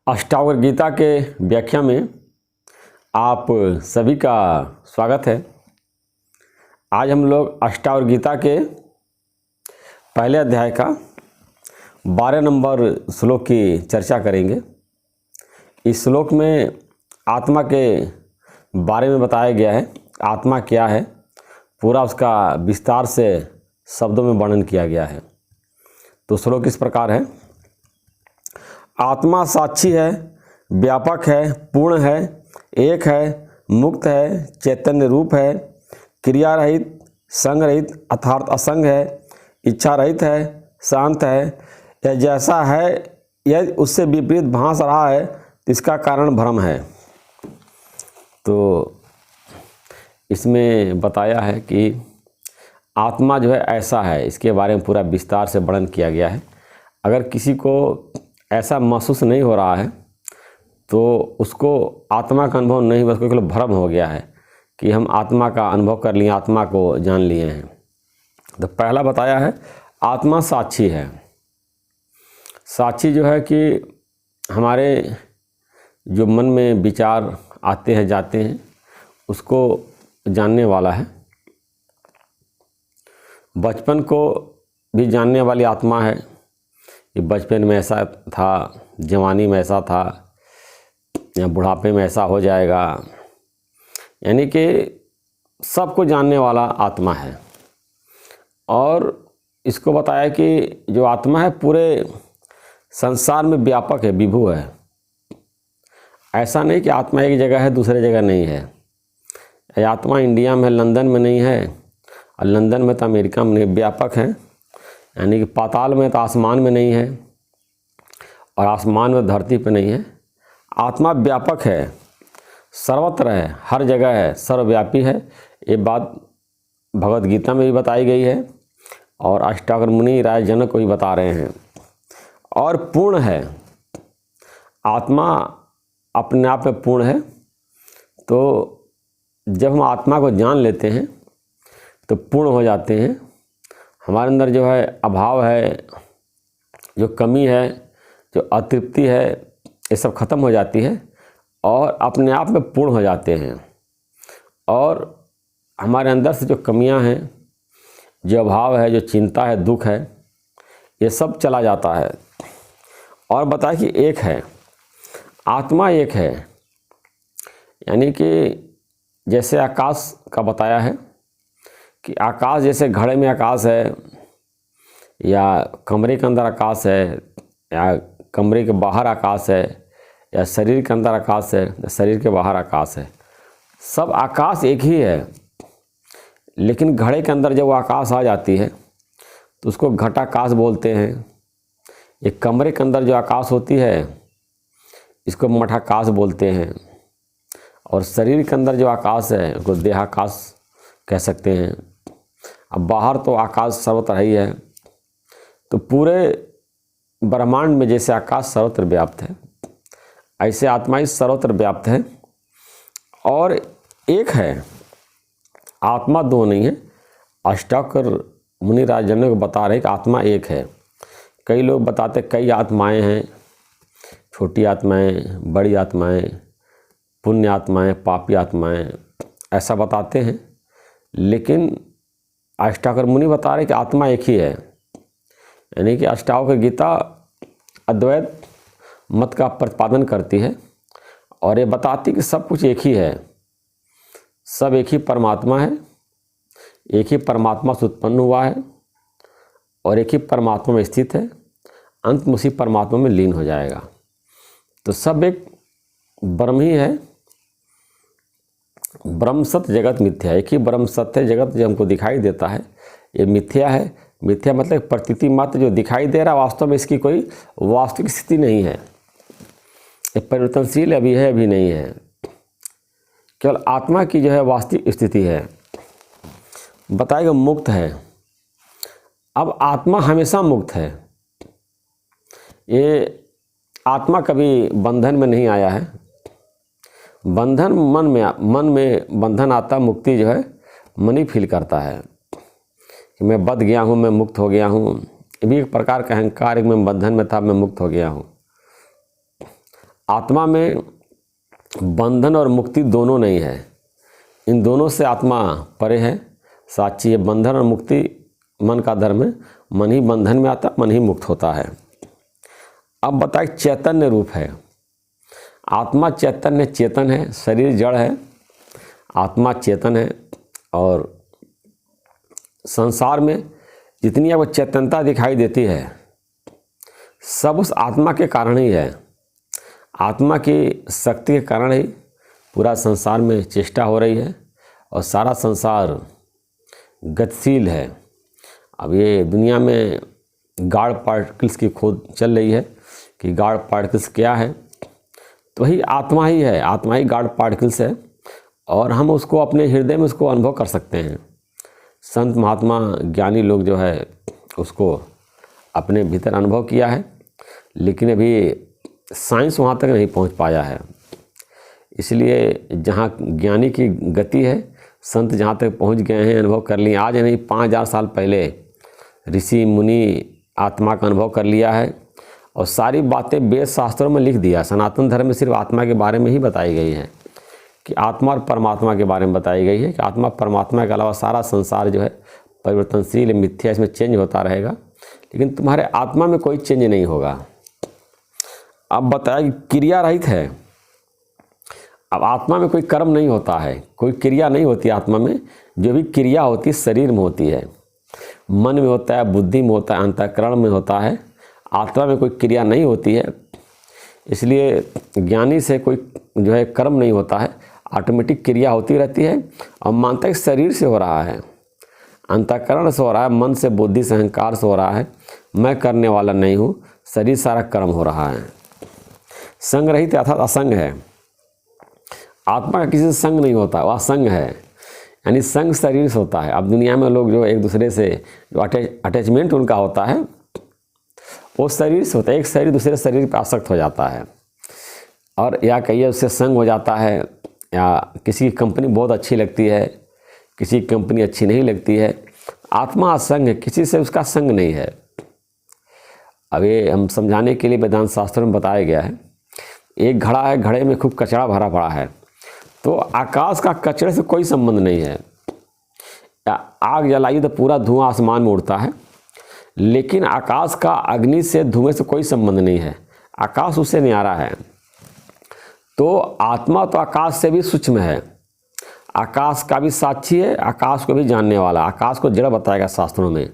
अष्टावक्र गीता के व्याख्या में आप सभी का स्वागत है। आज हम लोग अष्टावक्र गीता के पहले अध्याय का 12 नंबर श्लोक की चर्चा करेंगे। इस श्लोक में आत्मा के बारे में बताया गया है। आत्मा क्या है, पूरा उसका विस्तार से शब्दों में वर्णन किया गया है। तो श्लोक इस प्रकार है। आत्मा साक्षी है, व्यापक है, पूर्ण है, एक है, मुक्त है, चैतन्य रूप है, क्रिया रहित, संग रहित अर्थात असंग है, इच्छा रहित है, शांत है। यह जैसा है यह उससे विपरीत भास रहा है, इसका कारण भ्रम है। तो इसमें बताया है कि आत्मा जो है ऐसा है, इसके बारे में पूरा विस्तार से वर्णन किया गया है। अगर किसी को ऐसा महसूस नहीं हो रहा है तो उसको आत्मा का अनुभव नहीं हुआ, उसको केवल भ्रम हो गया है कि हम आत्मा का अनुभव कर लिए, आत्मा को जान लिए हैं। तो पहला बताया है आत्मा साक्षी है। साक्षी जो है कि हमारे जो मन में विचार आते हैं जाते हैं उसको जानने वाला है। बचपन को भी जानने वाली आत्मा है। ये बचपन में ऐसा था, जवानी में ऐसा था, या बुढ़ापे में ऐसा हो जाएगा, यानी कि सबको जानने वाला आत्मा है। और इसको बताया कि जो आत्मा है पूरे संसार में व्यापक है, विभु है। ऐसा नहीं कि आत्मा एक जगह है दूसरे जगह नहीं है। आत्मा इंडिया में लंदन में नहीं है और लंदन में तो अमेरिका में नहीं, व्यापक है। यानी कि पाताल में तो आसमान में नहीं है और आसमान में धरती पे नहीं है। आत्मा व्यापक है, सर्वत्र है, हर जगह है, सर्वव्यापी है। ये बात भगवद गीता में भी बताई गई है और अष्टावक्र मुनि राय जनक को भी बता रहे हैं। और पूर्ण है, आत्मा अपने आप में पूर्ण है। तो जब हम आत्मा को जान लेते हैं तो पूर्ण हो जाते हैं। हमारे अंदर जो है अभाव है, जो कमी है, जो अतृप्ति है, ये सब खत्म हो जाती है और अपने आप में पूर्ण हो जाते हैं। और हमारे अंदर से जो कमियां हैं, जो अभाव है, जो चिंता है, दुख है, ये सब चला जाता है। और बताया कि एक है, आत्मा एक है। यानी कि जैसे आकाश का बताया है कि आकाश जैसे घड़े में आकाश है, या कमरे के अंदर आकाश है, या कमरे के बाहर आकाश है, या शरीर के अंदर आकाश है, या शरीर के बाहर आकाश है। सब आकाश एक ही है। लेकिन घड़े के अंदर जब वो आकाश आ जाती है तो उसको घटाकाश बोलते हैं। एक कमरे के अंदर जो आकाश होती है इसको मठाकाश बोलते हैं। और शरीर के अंदर जो आकाश है उसको देहाकाश कह सकते हैं। अब बाहर तो आकाश सर्वत्र ही है। तो पूरे ब्रह्मांड में जैसे आकाश सर्वत्र व्याप्त है, ऐसे आत्मा ही सर्वत्र व्याप्त है और एक है। आत्मा दो नहीं है। अष्टावक्र मुनि राय जनक को बता रहे कि आत्मा एक है। कई लोग बताते कई आत्माएं हैं, छोटी आत्माएं, बड़ी आत्माएं, पुण्य आत्माएं, पापी आत्माएं, ऐसा बताते हैं। लेकिन अष्टावक्र मुनि बता रहे कि आत्मा एक ही है। यानी कि अष्टावक्र गीता अद्वैत मत का प्रतिपादन करती है और ये बताती कि सब कुछ एक ही है। सब एक ही परमात्मा है, एक ही परमात्मा से उत्पन्न हुआ है और एक ही परमात्मा में स्थित है। अंत में उसी परमात्मा में लीन हो जाएगा। तो सब एक ब्रह्म ही है। ब्रह्म सत्य, जगत मिथ्या। एक ही ब्रह्म सत्य है। जगत जो हमको दिखाई देता है ये मिथ्या है। मिथ्या मतलब प्रतीति मात्र जो दिखाई दे रहा है, वास्तव में इसकी कोई वास्तविक स्थिति नहीं है। ये परिवर्तनशील अभी है, अभी नहीं है। केवल आत्मा की जो है वास्तविक स्थिति है। बताएगा मुक्त है। अब आत्मा हमेशा मुक्त है। ये आत्मा कभी बंधन में नहीं आया है। बंधन मन में बंधन आता, मुक्ति जो है मन ही फील करता है कि मैं बंध गया हूँ, मैं मुक्त हो गया हूँ। ये भी एक प्रकार का अहंकार है, मैं बंधन में था, मैं मुक्त हो गया हूँ। आत्मा में बंधन और मुक्ति दोनों नहीं है, इन दोनों से आत्मा परे है, साक्षी है। बंधन और मुक्ति मन का धर्म है, मन ही बंधन में आता, मन ही मुक्त होता है। अब बताए चैतन्य रूप है, आत्मा चैतन्य चेतन है, शरीर जड़ है, आत्मा चेतन है। और संसार में जितनी आपको चेतनता दिखाई देती है सब उस आत्मा के कारण ही है। आत्मा की शक्ति के कारण ही पूरा संसार में चेष्टा हो रही है और सारा संसार गतिशील है। अब ये दुनिया में गॉड पार्टिकल्स की खोज चल रही है कि गॉड पार्टिकल्स क्या है, तो वही आत्मा ही है, आत्मा ही गॉड पार्टिकल्स है और हम उसको अपने हृदय में उसको अनुभव कर सकते हैं। संत महात्मा ज्ञानी लोग जो है उसको अपने भीतर अनुभव किया है, लेकिन अभी साइंस वहाँ तक नहीं पहुँच पाया है। इसलिए जहाँ ज्ञानी की गति है, संत जहाँ तक पहुँच गए हैं, अनुभव कर लिए। आज नहीं 5000 साल पहले ऋषि मुनि आत्मा का अनुभव कर लिया है और सारी बातें वेद शास्त्रों में लिख दिया। सनातन धर्म में सिर्फ आत्मा के बारे में ही बताई गई है कि आत्मा और परमात्मा के बारे में बताई गई है कि आत्मा परमात्मा के अलावा सारा संसार जो है परिवर्तनशील मिथ्या, इसमें चेंज होता रहेगा, लेकिन तुम्हारे आत्मा में कोई चेंज नहीं होगा। अब बताया कि क्रिया रहित है। अब आत्मा में कोई कर्म नहीं होता है, कोई क्रिया नहीं होती आत्मा में। जो भी क्रिया होती है शरीर में होती है, मन में होता है, बुद्धि में होता है, अंतःकरण में होता है। आत्मा में कोई क्रिया नहीं होती है। इसलिए ज्ञानी से कोई जो है कर्म नहीं होता है, ऑटोमेटिक क्रिया होती रहती है और मानता है शरीर से हो रहा है, अंतःकरण से हो रहा है, मन से, बुद्धि से, अहंकार से हो रहा है। मैं करने वाला नहीं हूँ, शरीर सारा कर्म हो रहा है। संग रहित अर्थात असंग है। आत्मा का किसी से संग नहीं होता, वह असंग है, यानी संग शरीर से होता है। अब दुनिया में लोग जो एक दूसरे से जो अटैचमेंट उनका होता है वो शरीर से होता है। एक शरीर दूसरे शरीर पर आसक्त हो जाता है और या कहिए उससे संग हो जाता है, या किसी की कंपनी बहुत अच्छी लगती है, किसी की कंपनी अच्छी नहीं लगती है। आत्मा असंग है, किसी से उसका संग नहीं है। अब ये हम समझाने के लिए वेदांत शास्त्र में बताया गया है। एक घड़ा है, घड़े में खूब कचरा भरा पड़ा है, तो आकाश का कचरे से कोई संबंध नहीं है। आग जलाइए तो पूरा धुआं आसमान में उड़ता है, लेकिन आकाश का अग्नि से, धुएं से कोई संबंध नहीं है, आकाश उससे न्यारा है। तो आत्मा तो आकाश से भी सूक्ष्म है, आकाश का भी साक्षी है, आकाश को भी जानने वाला। आकाश को जड़ बताएगा शास्त्रों में,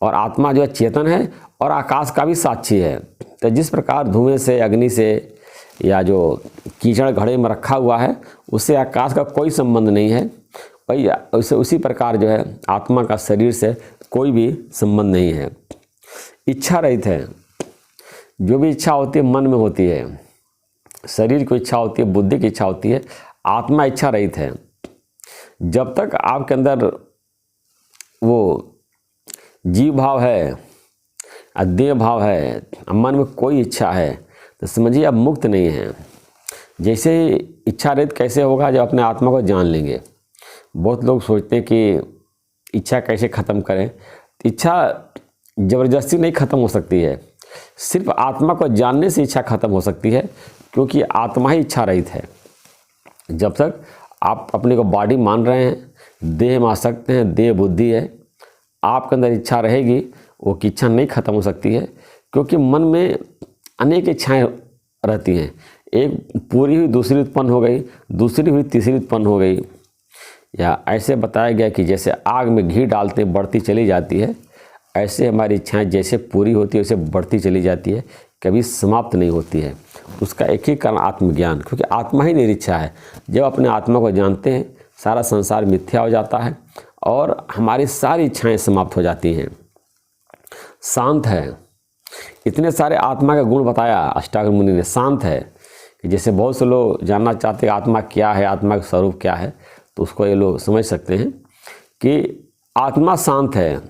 और आत्मा जो है चेतन है और आकाश का भी साक्षी है। तो जिस प्रकार धुएं से, अग्नि से, या जो कीचड़ घड़े में रखा हुआ है उससे आकाश का कोई संबंध नहीं है, वही उसी प्रकार जो है आत्मा का शरीर से कोई भी संबंध नहीं है। इच्छा रहित है। जो भी इच्छा होती है मन में होती है, शरीर की इच्छा होती है, बुद्धि की इच्छा होती है, आत्मा इच्छा रहित है। जब तक आपके अंदर वो जीव भाव है, देह भाव है, मन में कोई इच्छा है, तो समझिए आप मुक्त नहीं हैं। जैसे ही इच्छा रहित कैसे होगा, जब अपने आत्मा को जान लेंगे। बहुत लोग सोचते हैं कि इच्छा कैसे ख़त्म करें। इच्छा ज़बरदस्ती नहीं ख़त्म हो सकती है, सिर्फ आत्मा को जानने से इच्छा ख़त्म हो सकती है, क्योंकि आत्मा ही इच्छा रहित है। जब तक आप अपने को बॉडी मान रहे हैं, देह में आसक्त हैं, देह बुद्धि है, आपके अंदर इच्छा रहेगी, वो की इच्छा नहीं ख़त्म हो सकती है, क्योंकि मन में अनेक इच्छाएं रहती हैं। एक पूरी हुई दूसरी उत्पन्न हो गई, दूसरी हुई तीसरी उत्पन्न हो गई। या ऐसे बताया गया कि जैसे आग में घी डालते बढ़ती चली जाती है, ऐसे हमारी इच्छाएं जैसे पूरी होती है वैसे बढ़ती चली जाती है, कभी समाप्त नहीं होती है। उसका एक ही कारण आत्मज्ञान, क्योंकि आत्मा ही निरीक्षा है। जब अपने आत्मा को जानते हैं, सारा संसार मिथ्या हो जाता है और हमारी सारी इच्छाएं समाप्त हो जाती हैं। शांत है। इतने सारे आत्मा का गुण बताया अष्टांग मुनि ने। शांत है कि जैसे बहुत से लोग जानना चाहते हैं आत्मा क्या है, आत्मा का स्वरूप क्या है, तो उसको ये लोग समझ सकते हैं कि आत्मा शांत है,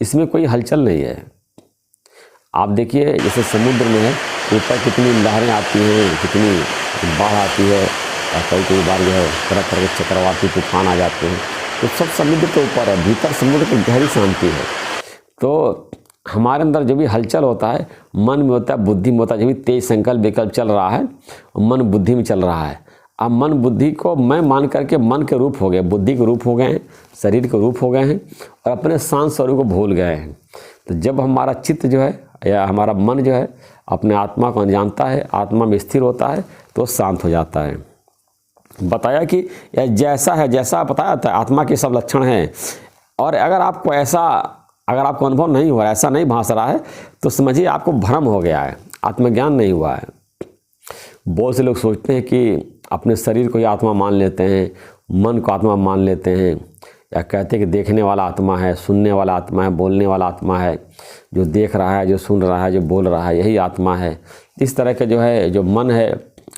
इसमें कोई हलचल नहीं है। आप देखिए जैसे समुद्र में है, ऊपर कितनी लहरें आती हैं, कितनी बाढ़ आती है, और कई बार जो है तरह तरह के चक्रवाती तूफान आ जाते हैं, तो सब समुद्र के ऊपर है, भीतर समुद्र की गहरी शांति है। तो हमारे अंदर जो भी हलचल होता है मन में होता है, बुद्धि में होता है। जो भी तेज संकल्प विकल्प चल रहा है मन बुद्धि में चल रहा है। अब मन बुद्धि को मैं मान करके मन के रूप हो गए, बुद्धि के रूप हो गए हैं, शरीर के रूप हो गए हैं और अपने शांत स्वरूप को भूल गए हैं। तो जब हमारा चित्त जो है या हमारा मन जो है अपने आत्मा को जानता है, आत्मा में स्थिर होता है, तो शांत हो जाता है। बताया कि यह जैसा है, जैसा बताया था आत्मा के सब लक्षण हैं। और अगर आपको अनुभव नहीं हो रहा है, ऐसा नहीं भास रहा है, तो समझिए आपको भ्रम हो गया है, आत्मज्ञान नहीं हुआ है। बहुत से लोग सोचते हैं कि अपने शरीर को ही आत्मा मान लेते हैं, मन को आत्मा मान लेते हैं, या कहते हैं कि देखने वाला आत्मा है, सुनने वाला आत्मा है, बोलने वाला आत्मा है, जो देख रहा है, जो सुन रहा है, जो बोल रहा है, यही आत्मा है। इस तरह के जो है, जो मन है,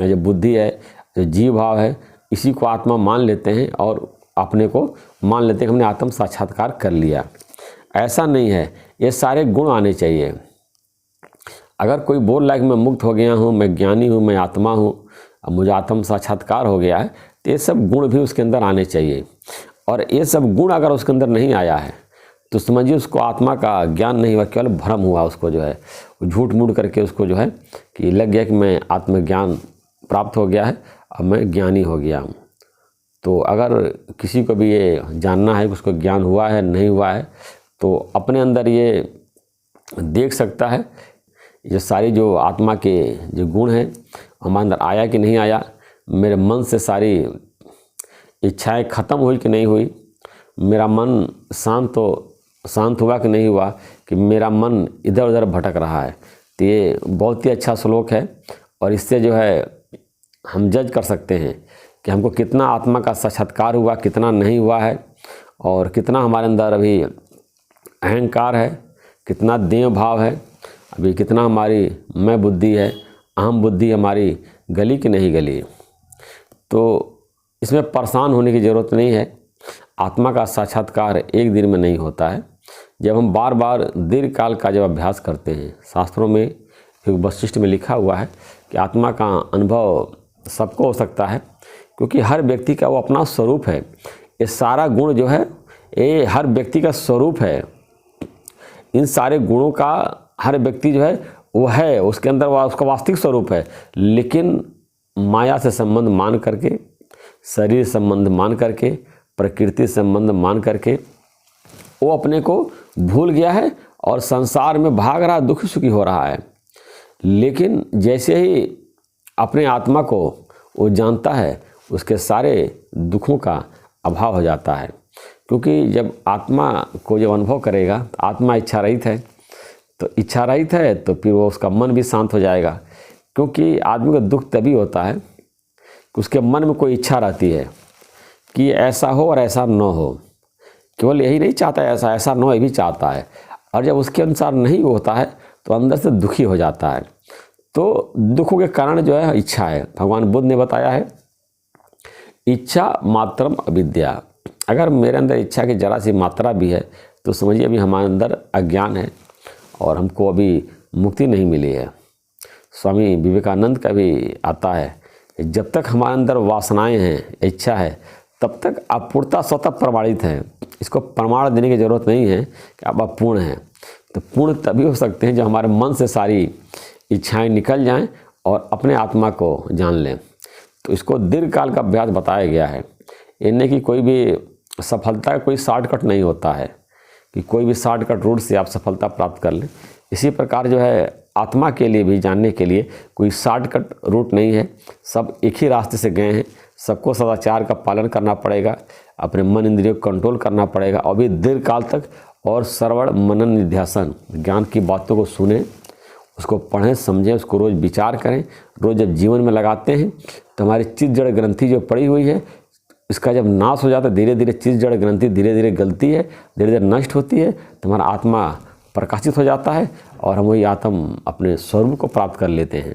जो बुद्धि है, जो जीव भाव है, इसी को आत्मा मान लेते हैं और अपने को मान लेते हैं कि हमने आत्म साक्षात्कार कर लिया। ऐसा नहीं है, ये सारे गुण आने चाहिए। अगर कोई बोल रहा है कि मैं मुक्त हो गया हूँ, मैं ज्ञानी हूँ, मैं आत्मा हूँ, अब मुझे आत्म साक्षात्कार हो गया है, तो ये सब गुण भी उसके अंदर आने चाहिए। और ये सब गुण अगर उसके अंदर नहीं आया है तो समझिए उसको आत्मा का ज्ञान नहीं हुआ, केवल भ्रम हुआ। उसको जो है झूठ मूठ करके उसको जो है कि लग गया कि मैं आत्मज्ञान प्राप्त हो गया है, अब मैं ज्ञानी हो गया हूँ। तो अगर किसी को भी ये जानना है कि उसको ज्ञान हुआ है नहीं हुआ है, तो अपने अंदर ये देख सकता है, ये सारी जो आत्मा के जो गुण हैं हमारे अंदर आया कि नहीं आया, मेरे मन से सारी इच्छाएं खत्म हुई कि नहीं हुई, मेरा मन शांत हुआ कि नहीं हुआ, कि मेरा मन इधर उधर भटक रहा है। तो ये बहुत ही अच्छा श्लोक है और इससे जो है हम जज कर सकते हैं कि हमको कितना आत्मा का साक्षात्कार हुआ, कितना नहीं हुआ है, और कितना हमारे अंदर अभी अहंकार है, कितना देह भाव है, अभी कितना हमारी मैं बुद्धि है, अहम बुद्धि हमारी गली कि नहीं गली। तो इसमें परेशान होने की ज़रूरत नहीं है। आत्मा का साक्षात्कार एक दिन में नहीं होता है। जब हम बार बार दीर्घ काल का जब अभ्यास करते हैं, शास्त्रों में एक वशिष्ठ में लिखा हुआ है कि आत्मा का अनुभव सबको हो सकता है, क्योंकि हर व्यक्ति का वो अपना स्वरूप है। ये सारा गुण जो है ये हर व्यक्ति का स्वरूप है। इन सारे गुणों का हर व्यक्ति जो है वो है, उसके अंदर उसका वास्तविक स्वरूप है। लेकिन माया से संबंध मान करके, शरीर संबंध मान करके, प्रकृति संबंध मान करके वो अपने को भूल गया है और संसार में भाग रहा, दुखी सुखी हो रहा है। लेकिन जैसे ही अपने आत्मा को वो जानता है, उसके सारे दुखों का अभाव हो जाता है। क्योंकि जब आत्मा को जब अनुभव करेगा, आत्मा इच्छा रहित है, तो इच्छा रहित है तो फिर वो उसका मन भी शांत हो जाएगा। क्योंकि आदमी का दुख तभी होता है कि उसके मन में कोई इच्छा रहती है कि ऐसा हो और ऐसा न हो। केवल यही नहीं चाहता है ऐसा न हो, ये भी चाहता है। और जब उसके अनुसार नहीं होता है तो अंदर से दुखी हो जाता है। तो दुखों के कारण जो है इच्छा है। भगवान बुद्ध ने बताया है, इच्छा मात्रम अविद्या। अगर मेरे अंदर इच्छा की जरा सी मात्रा भी है तो समझिए अभी हमारे अंदर अज्ञान है और हमको अभी मुक्ति नहीं मिली है। स्वामी विवेकानंद का भी आता है, जब तक हमारे अंदर वासनाएं हैं, इच्छा है, तब तक अपूर्णता स्वतः प्रमाणित है। इसको प्रमाण देने की ज़रूरत नहीं है कि आप अपूर्ण हैं। तो पूर्ण तभी हो सकते हैं जब हमारे मन से सारी इच्छाएं निकल जाएं और अपने आत्मा को जान लें। तो इसको दीर्घकाल का अभ्यास बताया गया है। इनने की कोई भी सफलता का कोई शॉर्टकट नहीं होता है कि कोई भी शॉर्टकट रूट से आप सफलता प्राप्त कर लें। इसी प्रकार जो है आत्मा के लिए भी जानने के लिए कोई शॉर्टकट रूट नहीं है। सब एक ही रास्ते से गए हैं। सबको सदाचार का पालन करना पड़ेगा, अपने मन इंद्रियों को कंट्रोल करना पड़ेगा, और भी दीर्घ काल तक। और श्रवण मनन निध्यासन, ज्ञान की बातों को सुने, उसको पढ़ें, समझें, उसको रोज़ विचार करें। रोज़ जब जीवन में लगाते हैं तो हमारी चित्त जड़ ग्रंथि जो पड़ी हुई है, इसका जब नाश हो जाता है, धीरे धीरे चित्त जड़ ग्रंथि धीरे धीरे गलती है, धीरे धीरे नष्ट होती है, तो हमारा आत्मा प्रकाशित हो जाता है और हम वही आत्म अपने स्वरूप को प्राप्त कर लेते हैं।